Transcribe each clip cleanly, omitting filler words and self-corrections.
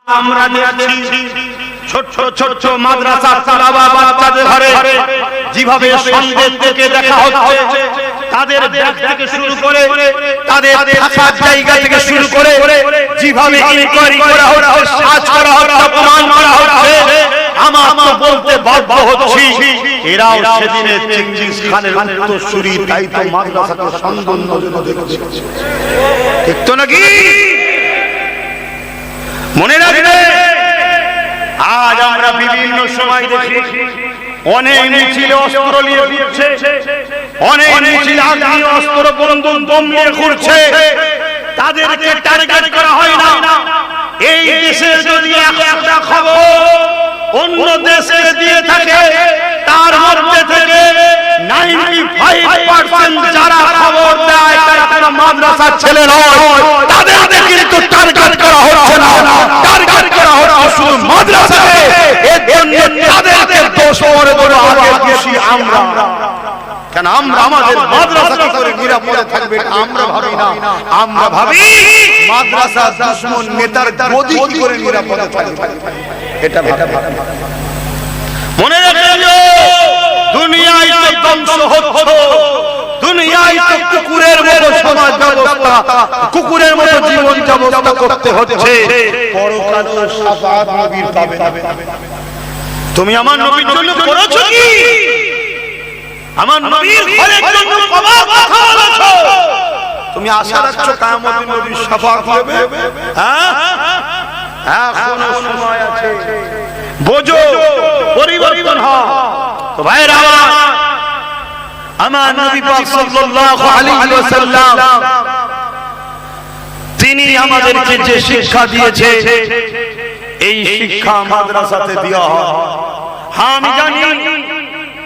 আমরা দেখছি ছোট ছোট মাদ্রাসা তালাবা বাচ্চাদের ঘরে যেভাবে সন্দেহ থেকে দেখা হচ্ছে, তাদের ব্যাগ থেকে শুরু করে তাদের থাকার জায়গা থেকে শুরু করে যেভাবে ইনকোয়ারি করা হচ্ছে, সার্চ করা হচ্ছে, প্রমাণ করা হচ্ছে, আমার বলতে বাধ্য হচ্ছি এরাও সেদিনের চেঙ্গিস খানের উত্তরসূরি। তাই তো মাদ্রাসাকে সন্দেহ নজরে দেখছে, ঠিক তো নাকি? মনে রাখবে, আজ আমরা বিভিন্ন সময় দেখি অনেক মিছিলে অস্ত্র নিয়ে ঘুরছে, অনেক মিছিলে আগ্নেয় অস্ত্র বন্দুক বোম নিয়ে ঘুরছে, তাদেরকে টার্গেট করা হয় না। এই দেশের যদি একটা খবর অন্য দেশে দিয়ে থাকে, তার মধ্যে থেকে 95% যারা খবর দেয় তারা মাদ্রাসার ছেলে নয়, তাদেরকে কিন্তু টার্গেট করা হচ্ছে না, টার্গেট করা হচ্ছে শুধু মাদ্রাসাকে। এর জন্য তাদেরকে দোষ করে বলে আগে বেশি আমরা, কেন আমরা আমাদের মাদ্রাসা কি করে নিরাপদে থাকবে আমরা ভাবি না, আমরা ভাবি মাদ্রাসা দুশমন নেতার গদি কি করে নিরাপদে থাকবে এটা ভাবি। মনে রাখবেন, দুনিয়ায় তো ধ্বংস হচ্ছে, দুনিয়ায় তো কুকুরের মতো সমাজ ব্যবস্থা, কুকুরের মতো জীবন ব্যবস্থা করতে হচ্ছে, পরকালে শাফাআত নবীর পাবে না। তুমি আমার নবীর জন্য করেছো কি? আমার নবীর ঘরের জন্য কবার কথা বলেছো? তুমি আশা রাখছো কিয়ামতের নবীর শাফাআত হবে? হ্যাঁ, এখনো সময় আছে, বোঝো, পরিবর্তন হয়। তো ভাইরা আমার নবী পাক সাল্লাল্লাহু আলাইহি ওয়াসাল্লাম তিনি আমাদেরকে যে শিক্ষা দিয়েছে, এই শিক্ষা মাদ্রাসাতে দেওয়া হয়। হ্যাঁ, আমি জানি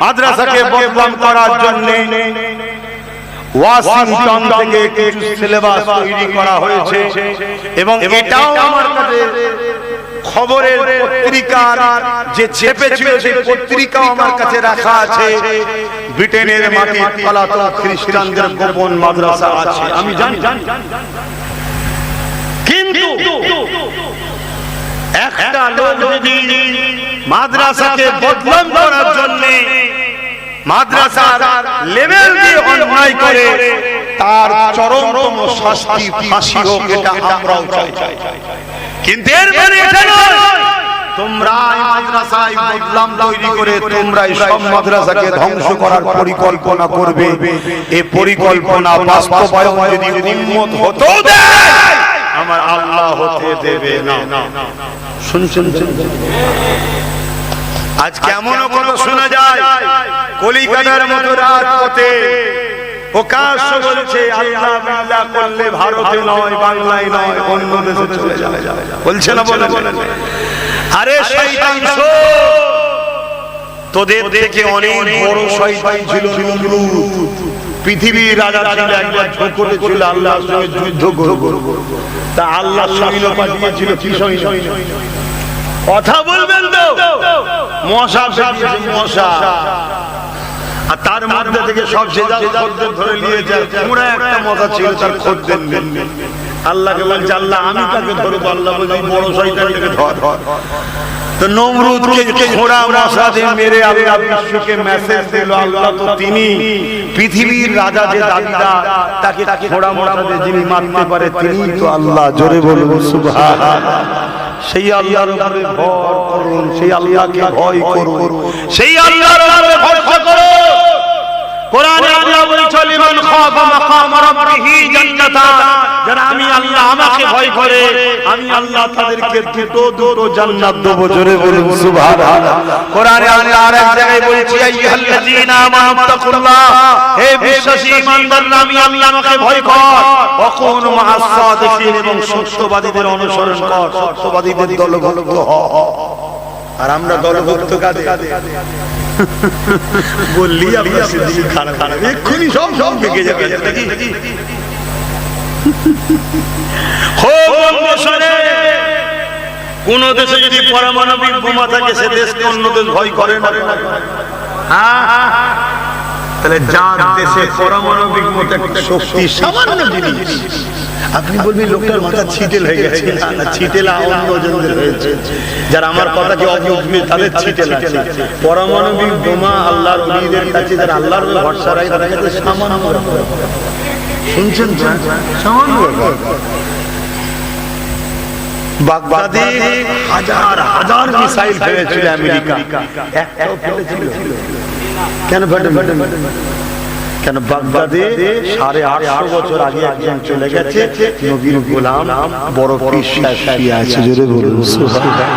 মাদ্রাসাকে বদনাম করার জন্য ওয়াশিংটন থেকে কিছু সিলেবাস তৈরি করা হয়েছে, এবং এটাও আমার কাছে খবরের পত্রিকার যে ছেপেছিল সেই পত্রিকাও আমার কাছে রাখা আছে। ব্রিটেনের মাটির পলাতক খ্রিস্টানদের গোপন মাদ্রাসা আছে, আমি জানি। কিন্তু একটা লোক যদি মাদ্রাসাকে বদনাম করার জন্য মাদ্রাসার লেভেল দিয়ে অন্যায় করে, তার চরমতম শাস্তি ফাঁসি হোক, এটা আমরাও চাই। কিন্তু এর মানে এটা নয় তোমরা মাদ্রাসায় বদনাম তৈরি করে তোমরাই সব মাদ্রাসাকে ধ্বংস করার পরিকল্পনা করবে। এই পরিকল্পনা বাস্তবায়ন যদি উম্মত হতেও দেয়, আমার আল্লাহ হতে দেবে না। শুনছেন? আজ কেমন কথা শোনা যায়, কলিকাতার মতো রাজপথে প্রকাশ বলছে আল্লাহ বিল্লাহ করলে ভারতে নয়, বাংলায় নয়, অন্য দেশে চলে যাবে, বলছে না? বলে আরে শয়তান, তোদের থেকে অনেক বড় শয়তান ছিল নমরুদ। পৃথিবীর রাজা ছিল, একবার ঝোঁকতে ছিল আল্লাহর সঙ্গে যুদ্ধ করব, তা আল্লাহ সৈন্য পাঠিয়েছিল কি সৈন্য? কথা বলবেন তো? মশা পাঠিয়েছে, মশা, আর তার মধ্যে থেকে সব খদ্দের ধরে নিয়ে যায়। পুরো একটা মশা ছিল, তার খদ্দের নেন। আল্লাহকে বলছে আল্লাহ আমি তাকে ধরবো, আল্লাহ বলছে বড় শয়তানটাকে ধর। তো নমরুদকে খোঁড়া মশা দিয়ে মেরে আল্লাহ বিশ্বকে মেসেজ দিল, আল্লাহ তো তিনি পৃথিবীর রাজা, যে দাবিদার, তাকে খোঁড়া মশা দিয়ে যিনি মারতে পারে তিনি তো আল্লাহ। জোরে বলুন সুবহানাল্লাহ। সেই আল্লাহর উপরে ভর করুন, সেই আল্লাহকে ভয় করুন, সেই আল্লাহর উপরে ভরসা করুন। কোরআনে আল্লাহ বলেছেন লিমান খাফা মাকাম রাব্বিহি জান্নাতান, যারা আমি আল্লাহ আমাকে ভয় করে, আমি আল্লাহ তাদেরকে দুটো জান্নাত দেব। জোরে বলুন সুবহানাল্লাহ। কোরআনে আল্লাহ আরেক জায়গায় বলেছে আইয়ুহাল্লাযীনা আমানু তাকুল্লাহ, হে বিশ্বাসী ঈমানদাররা আমি আল্লাহকে ভয় কর, ওয়া কুনু মা'আস সাদিকিন, এবং সত্যবাদীদের অনুসরণ কর, সত্যবাদীদের দলভুক্ত হ। আর আমরা দলভুক্ত কাদের? বললি আমরা সিদ্দিক খান এক্ষুনি সব ভেঙে যাবে নাকি? কোন দেশে যদি পারমাণবিক বোমা থাকে, সে দেশকে অন্য দেশ ভয় করে না? তাহলে যার দেশে পারমাণবিক মতো একটা শক্তি সামান্য জিনিস, আপনি বলবেন লোকটার মাথা ছিটেল হয়ে গেছে, না ছিটেল অন্যজনদের হয়েছে, যারা আমার কথাকে অবুঝবে তাদের ছিটেল আছে। পারমাণবিক বোমা আল্লাহর ওলিদের কাছে, যারা আল্লাহর ভরসা রাখে তাদের কাছে সামান্য। শুনছেন সামান্য ব্যাপার। বাগদাদে হাজার হাজার মিসাইল ফেলেছিল আমেরিকা, একটাও ফেলেছিল কেন? কেন বাগদাদে 850 বছর আগে একজন চলে গেছে, নবীর গোলাম বড় পীর শুয়ে আছে, জোরে বলুন সুবহানাল্লাহ।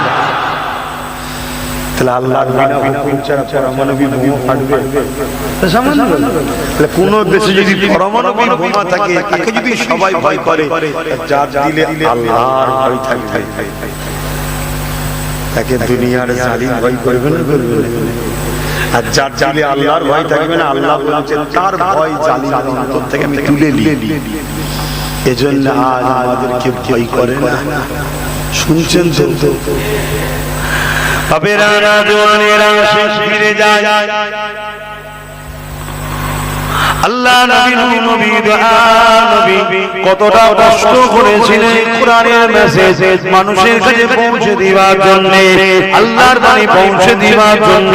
তাহলে আল্লাহর বিনা হুকুম ছাড়া পারমাণবিক বোমা ফাটবে? তাহলে কোন দেশে যদি পারমাণবিক বোমা থাকে, তাকে যদি সবাই ভয় করে, যার দিলে আল্লাহর ভয় থাকবে, তাকে দুনিয়ার জালিম ভয় করবে না? করবে না। আর যার দিলে আল্লাহর ভয় থাকবে না, আল্লাহ বলেছেন তার ভয় জালিমের অন্তর থেকে আমি তুলে নিই। এজন্য আজ আমাদেরকে ভয় করে না। শুনছেন তো? বাবেরা জওয়ানেরা শেষ ফিরে যায়, আল্লাহ নবী কতটা কষ্ট করেছিলেন কোরআনের মেসেজ মানুষের কাছে পৌঁছে দেওয়ার জন্য, আল্লাহর বাণী পৌঁছে দেওয়ার জন্য।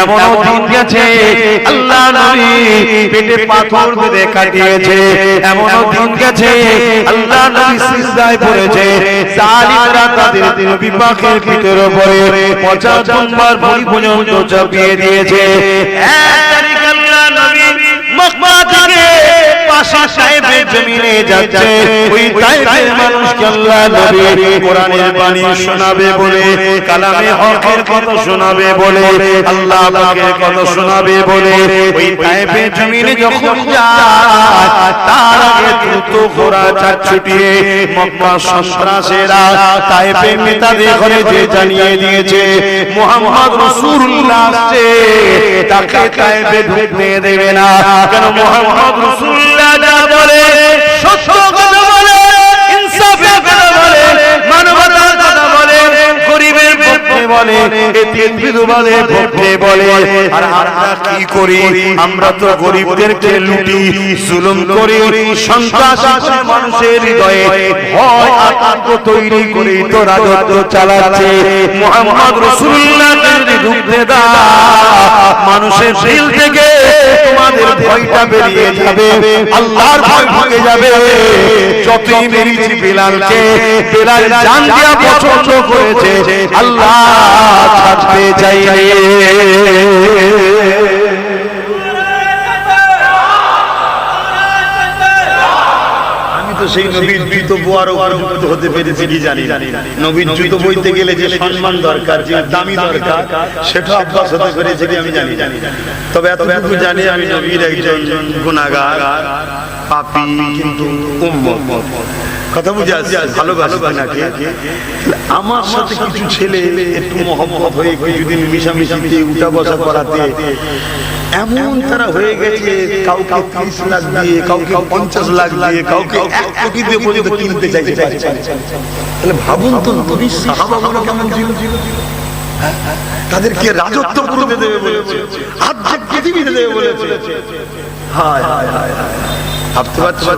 এমনও দিন গেছে আল্লাহ নবী পেটে পাথর বেঁধে কাটিয়েছে, এমনও দিন গেছে আল্লাহ নবী সিজদায় পড়েছে, জালিমরা তাদের বিপাকের পিঠের উপরে 50 নম্বর ভরি পর্যন্ত চাপিয়ে দিয়েছে। মক্কা থেকে পাশা সাহেবের জমিনে যাচ্ছে, ওই তায়েফের মানুষকে আল্লাহ নবী কোরআনের বাণী শোনাবে বলে, কালামে হকের কথা শোনাবে বলে, আল্লাহ পাকের কথা শোনাবে বলে ওই তায়েফের জমিনে যখন যায়, তার আগে দ্রুত ঘোড়া চার ছুটিয়ে মক্কা সন্ত্রাসীরা তায়েফের নেতাদের ঘরে যে জানিয়ে দিয়েছে মুহাম্মদ রাসূলুল্লাহ আসছে, তাকে তায়েফে ঢুকতে দেবে না। কেন? মুহাম্মদ রাসূলুল্লাহ যা বলে সত্য কথা বলে, ইনসাফের কথা বলে, মানবতার কথা বলে, গরিবের পক্ষে বলে, এতিম বিধবাদের পক্ষে বলে। আর আমরা কি করি? আমরা তো গরিবদেরকে লুটি, জুলুম করি, সন্ত্রাস মানুষের হৃদয়ে ভয় আতঙ্ক তৈরি করে তো রাজত্ব চালাচ্ছে। মুহাম্মদ রাসূলুল্লাহকে যদি ঢুকতে দাও, মানুষের দিল থেকে তোমাদের ভয়টা বেরিয়ে যাবে, আল্লাহর ভয় ঢুকে যাবে। যতই মেরেছি বেলালকে, বেলাল জান দিয়া পছন্দ করেছে, আল্লাহ ছাড়তে চাইলে। সেই নবীর জুতো বোয়ার উপযুক্ত হতে পেরেছে কি জানি না। নবীর জুতো বইতে গেলে যে সম্মান দরকার, যে দামি দরকার, সেটা আব্বাস হতে পেরেছে কি আমি জানি। তবে এতটুকু জানি আমি নবীর একজন গুনাহগার পাপী কিন্তু উম্মত। কথা বুঝে আসছে? ভালোবাসি নাকি? আমার সাথে কিছু ছেলে একটু মহব্বত হয়ে কিছুদিন মিশামিশিতে উঠা বসা করাতে এমন তারা হয়ে গেছে, কাউকে 30 লাখ দিয়ে, কাউকে 50 লাখ দিয়ে, কাউকে 1 কোটি দিয়ে পর্যন্ত কিনতে চাইছে। তাহলে ভাবুন তো নবীর সাহাবাগুলো কেমন ছিল। তাদেরকে রাজত্ব পুরোতে দেবে বলেছে, অর্ধেক পৃথিবীতে দেবে বলেছে। হায় হায় হায়, ভাবতে পারছো?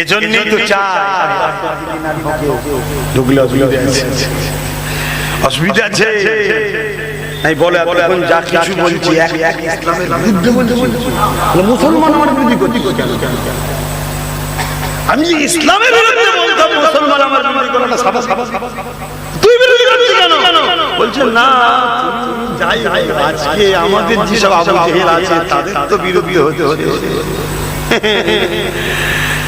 এজন্যই তো চাই ঢুকলে অসুবিধা আছে। বলে এখন যা কিছু বলছি এক ইসলামের বিরুদ্ধে বলছি, মুসলমান আমার বিরোধী করছি কেন? আমি ইসলামের বিরুদ্ধে বলতাম, মুসলমান আমার বিরোধী করে না। তুই বিরোধী করছিস কেন? বলছে না, যাই আজকে আমাদের যেসব আবু জেহেল আছে তাদের তো বিরোধী হতে হতে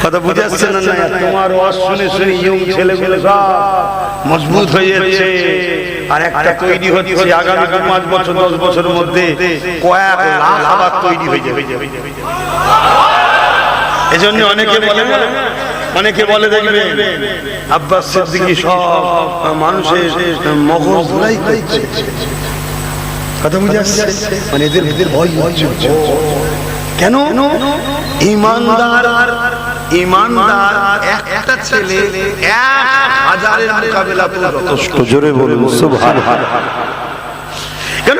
কথা বুঝে আসছে না? তোমার ওয়াজ শুনে শুনে ইয়ং ছেলেগুলো সব মজবুত হয়ে যাচ্ছে, আর একটা তৈরি হচ্ছে আগামী 5 বছর 10 বছরের মধ্যে কয়েক লাখ আবার তৈরি হয়ে যাবে। এজন্য অনেকে বলে দেখবে আব্বাস সিদ্দিকী সব মানুষের মগজ ধুলাই করছে। কথা বুঝে আসছে? মানে এদের ভয় হচ্ছে। কেন? ইমানদার একটা ছেলে 1000-এর মোকাবেলা যথেষ্ট। জোরে বলুন সুবহানাল্লাহ। কেন?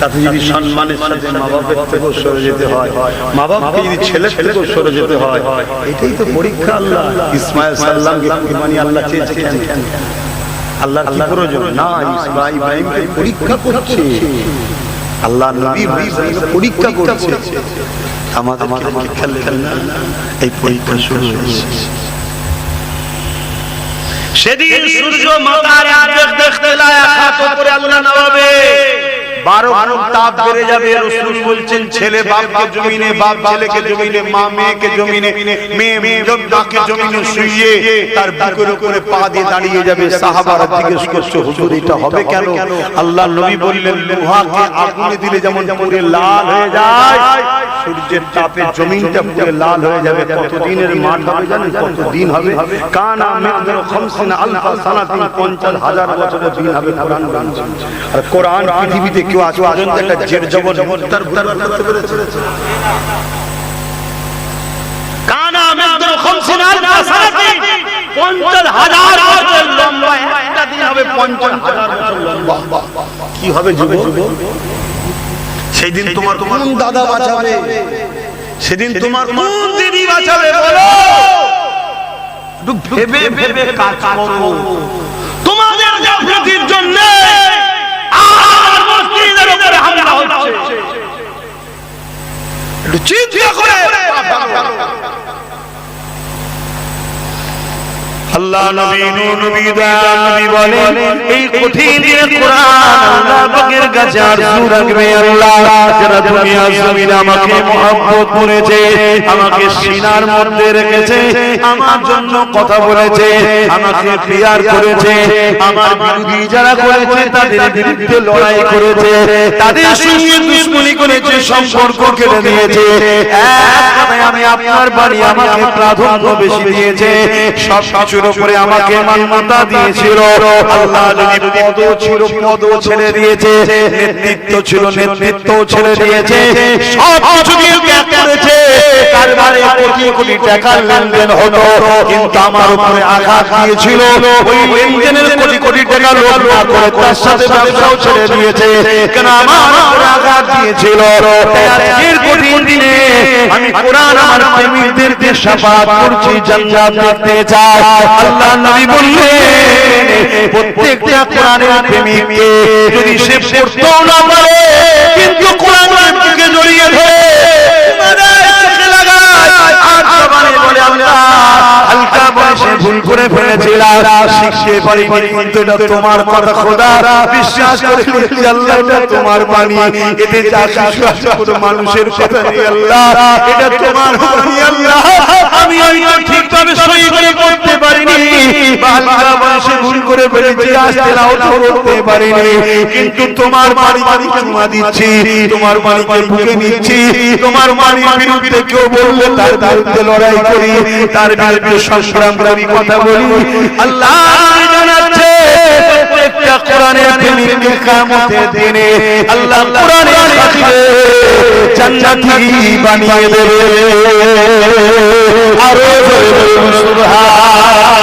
তাতে যদি সম্মানের সাথে মা বাপের থেকে সরে যেতে হয়, মা বাপকে যদি ছেলের থেকে সরে যেতে হয়, এটাই তো পরীক্ষা। আল্লাহ ইসমাইল সাল্লামকে কুরবানি আল্লাহ চেয়েছে কেন? আল্লাহর কি প্রয়োজন? না, ইব্রাহিমকে পরীক্ষা করছে আল্লাহ, নবী পরীক্ষা করছে। আমাদের পরীক্ষা না, এই পরীক্ষা শুরু হয়েছে। সেদিন সূর্য মাথার দেখতে লায়াকাত করে আল্লাহ নামাবে, 12 গুণ তাপ বেড়ে যাবে। রাসূল বলছেন ছেলে বাপকে জমিনে, বাপ ছেলেকে জমিনে, মা মেয়েকে জমিনে, মেয়ে মাকে জমিনে শুইয়ে তার বুকের উপরে পা দিয়ে দাঁড়িয়ে যাবে। সাহাবারা জিজ্ঞেস করছে হুজুর এটা হবে কেন? আল্লাহ নবী বললেন লোহাকে আগুনে দিলে যেমন পুরো লাল হয়ে যায়, সূর্যের তাপে জমিনটা পুরো লাল হয়ে যাবে। কতদিনের মাঠ হবে জানেন? কতদিন হবে? কানা মিকদারু 50 আলফা সানাতিন, 50,000 বছরের দিন হবে। কোরআন বলছে। আর কোরআন পৃথিবীতে কেউ আজ পর্যন্ত একটা জের জবর মুক্তার করতে পেরেছে? কানা মিকদারু 50 আলফা সানাতিন, 50,000 বছর লম্বা একটা দিন হবে। 50,000 বছর লম্বা কি হবে যুবক? সেই দিন তোমার কোন দাদা বাঁচাবে? সেদিন তোমার কোন দিদি বাঁচাবে? বলো, একটু ভেবে ভেবে কাজ করো। তোমাদের গাফলতির জন্য আর মসজিদের উপরে হামলা হচ্ছে, একটু চিন্তা করে। আল্লাহ নবী নূর নবী দয়াল নবী বলেন এই কঠিন দিনে কোরআন আল্লাহ পাকের কাছে আরজু রাখবে। আল্লাহ যারা দুনিয়া জমিনে আমাকে মহব্বত করেছে, আমাকে সিনার মধ্যে রেখেছে, আমার জন্য কথা বলেছে, আমাকে প্রিয়ার করেছে, আমার বিরোধী যারা করেছে তাদের বিরুদ্ধে লড়াই করেছে, তাদের সঙ্গে দুশমনি করেছে, সম্পর্ক কেটে দিয়েছে, এক কথায় আমি আপনার বাড়ি আমাকে প্রাধান্য বেশি দিয়েছে, সব কিছুর উপরে আমাকে মান্যতা দিয়েছিল। আল্লাহ যদি পদ ছিল পদ ছেড়ে দিয়েছে, নেতৃত্ব ছিল নেতৃত্ব ছেড়ে দিয়েছে, সব কিছু দিয়ে ত্যাগ করেছে। কারবারে কোটি কোটি টাকার লেনদেন হতো, কিন্তু আমার উপরে আঘাত দিয়েছিল। ওই লেনদেনের কোটি কোটি টাকা লোভ না করে তার সাথে ব্যবসাও ছেড়ে দিয়েছে, কেন আমার উপরে আঘাত দিয়েছিল। আজকের কঠিন দিনে আমি কোরআন আমার প্রেমিকদেরকে শাফাআত করছি, জান্নাত দেখতে চাই। আল্লাহ নবী বললেন প্রত্যেকটা কোরআনের প্রেমিককে যদি সে পড়তেও না পারে কিন্তু কোরআনের দিকে জড়িয়ে ধরে চোখে লাগায় আর জবানে বলে আল্লাহ হালকা বয়সে ভুল করে ফেলেছিলাম, শিখতে পারিনি, কিন্তু এটা তোমার কথা খোদা, বিশ্বাস করে বলছি আল্লাহ এটা তোমার বাণী, এতে যা কিছু আছে কোনো মানুষের কথা নেই আল্লাহ, এটা তোমার বাণী আল্লাহ। আমি হয়তো ঠিকভাবে সই করে পড়তে পারিনি, হালকা বয়সে ভুল করে ফেলেছি, আস্তে নাও করতে পারিনি, কিন্তু তোমার বাণীকে চুমা দিচ্ছি, তোমার বাণীকে বুকে নিচ্ছি, তোমার বাণীর বিরুদ্ধে কেউ বললে তার বিরুদ্ধে লড়াই করি, তার বিরুদ্ধে সংগ্রাম করি, কথা বলি। আল্লাহ জানাচ্ছে প্রত্যেকটা কোরআনের প্রেমিককে কিয়ামতের দিনে আল্লাহ কোরআনের খাতিরে জান্নাতি বানিয়ে দেবে। আরো জোরে সুবহান।